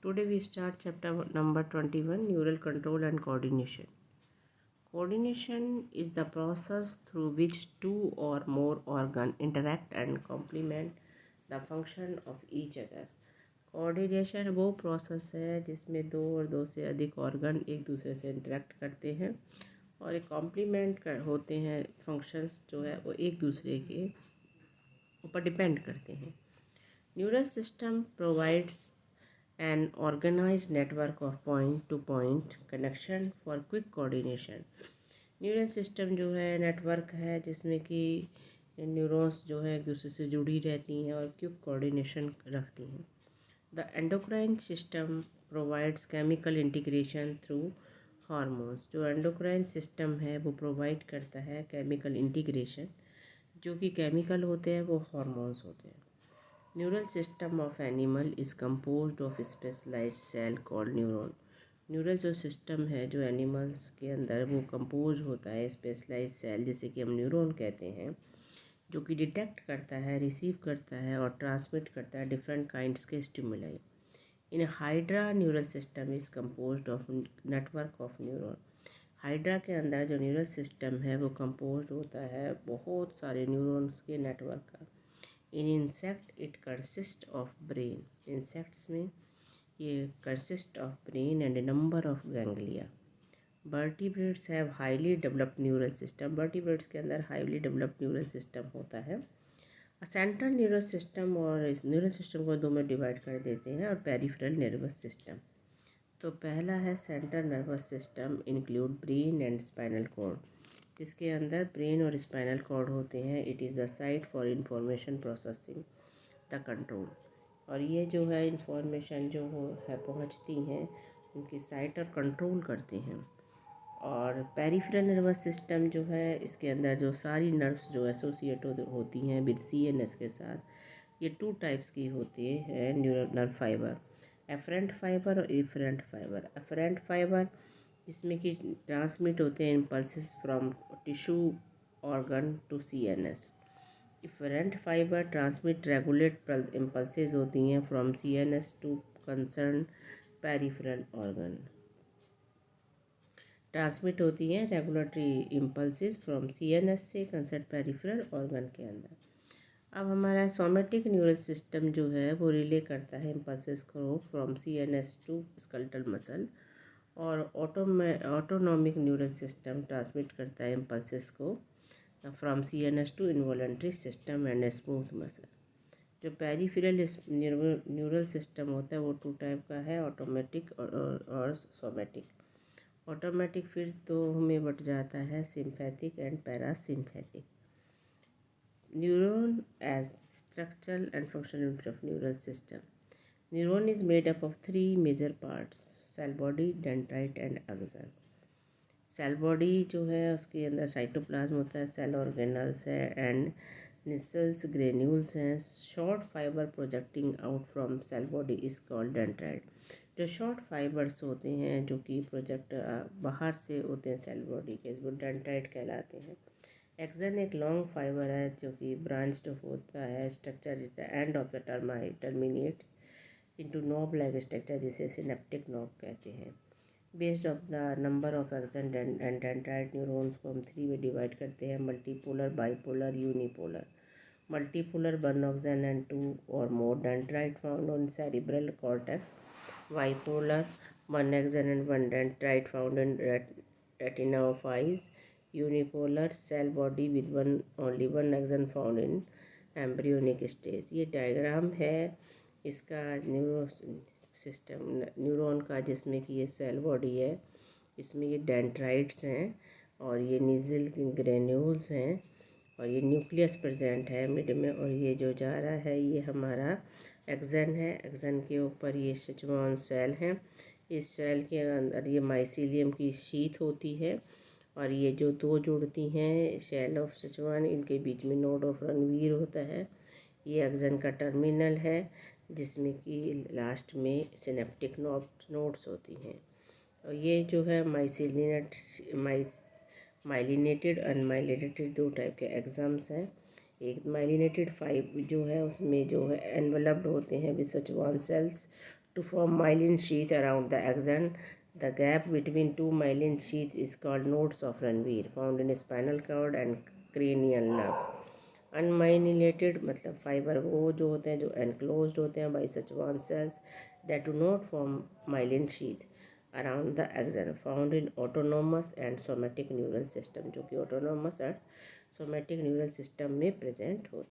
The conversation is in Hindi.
Today we start chapter number 21, Neural Control and Coordination. Coordination is the process through which two or more organs interact and complement the function of each other. Coordination वो प्रोसेस है जिसमें दो और दो से अधिक ऑर्गन एक दूसरे से इंटरेक्ट करते हैं और एक कॉम्प्लीमेंट होते हैं फंक्शंस जो है वो एक दूसरे के ऊपर डिपेंड करते हैं. Neural system provides an organized network of point-to-point connection for quick coordination. Neural system जो है नेटवर्क है जिसमें कि न्यूरॉन्स जो है एक दूसरे से जुड़ी रहती हैं और क्विक कोऑर्डिनेशन रखती हैं. The endocrine system provides chemical integration through hormones. जो एंडोक्राइन सिस्टम है वो प्रोवाइड करता है केमिकल इंटीग्रेशन. जो कि केमिकल होते हैं वो हार्मोन्स होते हैं. Neural system of animal is composed of specialised cell called neuron. Neural जो सिस्टम है जो एनिमल्स के अंदर वो कंपोज होता है स्पेशलाइज्ड सेल जिसे कि हम न्यूरॉन कहते हैं, जो कि डिटेक्ट करता है, रिसीव करता है और ट्रांसमिट करता है डिफरेंट काइंड्स के stimuli. In hydra neural system is composed of network of neuron. Hydra के अंदर जो न्यूरल सिस्टम है वो कंपोज होता है बहुत सारे न्यूरॉन्स के नेटवर्क का. इन insect it consist of brain. Insects में ये consist of brain and number of ganglia. Vertebrates have highly developed neural system. Vertebrates के अंदर हाईली डेवलप्ड न्यूरल सिस्टम होता है. सेंट्रल न्यूरल सिस्टम और इस न्यूरल सिस्टम को दो में डिवाइड कर देते हैं और पेरिफेरल नर्वस सिस्टम. तो पहला है central nervous system include brain and spinal cord. इसके अंदर ब्रेन और स्पाइनल कॉर्ड होते हैं. It is the site for information processing the control. और ये जो है इंफॉर्मेशन जो है पहुंचती हैं उनकी साइट और कंट्रोल करते हैं. और पेरिफेरल नर्वस सिस्टम जो है इसके अंदर जो सारी नर्व्स जो एसोसिएट होती हैं विद सीएनएस के साथ, ये टू टाइप्स की होती हैं neural nerve fibre, afferent fibre और इफरेंट फाइबर. एफरेंट फाइबर जिसमें कि ट्रांसमिट होते हैं impulses from tissue organ to CNS. Efferent fibre transmit regulate impulses होती हैं from CNS to concern peripheral organ. Transmit होती हैं रेगुलेटरी इम्पल्सेस फ्रॉम सीएनएस से कंसर्न पेरिफेरल ऑर्गन के अंदर. अब हमारा सोमेटिक न्यूरल सिस्टम जो है वो रिले करता है इम्पल्सेस को from CNS to skeletal muscle. और ऑटोनॉमिक न्यूरल सिस्टम ट्रांसमिट करता है इम्पल्सेस को from CNS to involuntary system and smooth muscle. जो पेरिफेरल न्यूरल सिस्टम होता है वो टू टाइप का है, ऑटोमेटिक और सोमेटिक. ऑटोमेटिक फिर दो में बट जाता है, sympathetic and parasympathetic. Neuron as structural and functional unit of neural system. Neuron is made up of 3 major parts, cell body, dendrite and axon. Cell body जो है उसके अंदर साइटोप्लाज्म होता है, सेल ऑर्गेनल्स है एंड निसल्स ग्रेन्यूल्स हैं. Short fibre projecting out from cell body is called dendrite. जो शॉर्ट फाइबर्स होते हैं जो कि प्रोजेक्ट बाहर से होते हैं सेल बॉडी के, वो डेंड्राइट कहलाते हैं. एक्सन एक लॉन्ग फाइबर है जो कि ब्रांच्ड होता है structure is the end of the terminates into knob like structure जिसे सिनेप्टिक नॉब कहते हैं. Based of the number of axon and dendrite neurons को हम 3 में डिवाइड करते हैं, multipolar, bipolar, unipolar. Multipolar 1 axon and 2 और more dendrite found on cerebral cortex. Bipolar 1 axon and 1 dendrite found in retina of eyes. Unipolar cell body with only one axon found in embryonic stage. ये डायग्राम है इसका न्यूरो सिस्टम न्यूरॉन का, जिसमें कि ये सेल बॉडी है, इसमें ये डेंड्राइट्स हैं और ये नीजल ग्रेन्यूल्स हैं और ये न्यूक्लियस प्रेजेंट है मिड में. और ये जो जा रहा है ये हमारा एक्सन है. एक्सन के ऊपर ये सिचुआन सेल हैं. इस सेल के अंदर ये माइसीलियम की शीथ होती है और ये जो दो जुड़ती हैं सेल ऑफ सिचुआन, इनके बीच में नोड ऑफ रणवीर होता है. ये एक्सन का टर्मिनल है जिसमें कि लास्ट में सिनेप्टिक नोड्स होती हैं. और ये जो है माइलिनेटेड अनमाइलिनेटेड दो टाइप के एग्जाम्स हैं. एक माइलिनेटेड 5 जो है उसमें जो है एनवलप्ड होते हैं with Schwann cells to form myelin sheath around the axon. The gap between two myelin sheaths is called nodes of Ranvier, found in spinal cord and cranial nerves. Unmyelinated मतलब फाइबर वो जो होते हैं जो एनक्लोज्ड होते हैं by such one cells that do not form myelin sheath around the axon, found in autonomous and somatic neural system, जो कि autonomous and somatic neural system में प्रेजेंट होते हैं.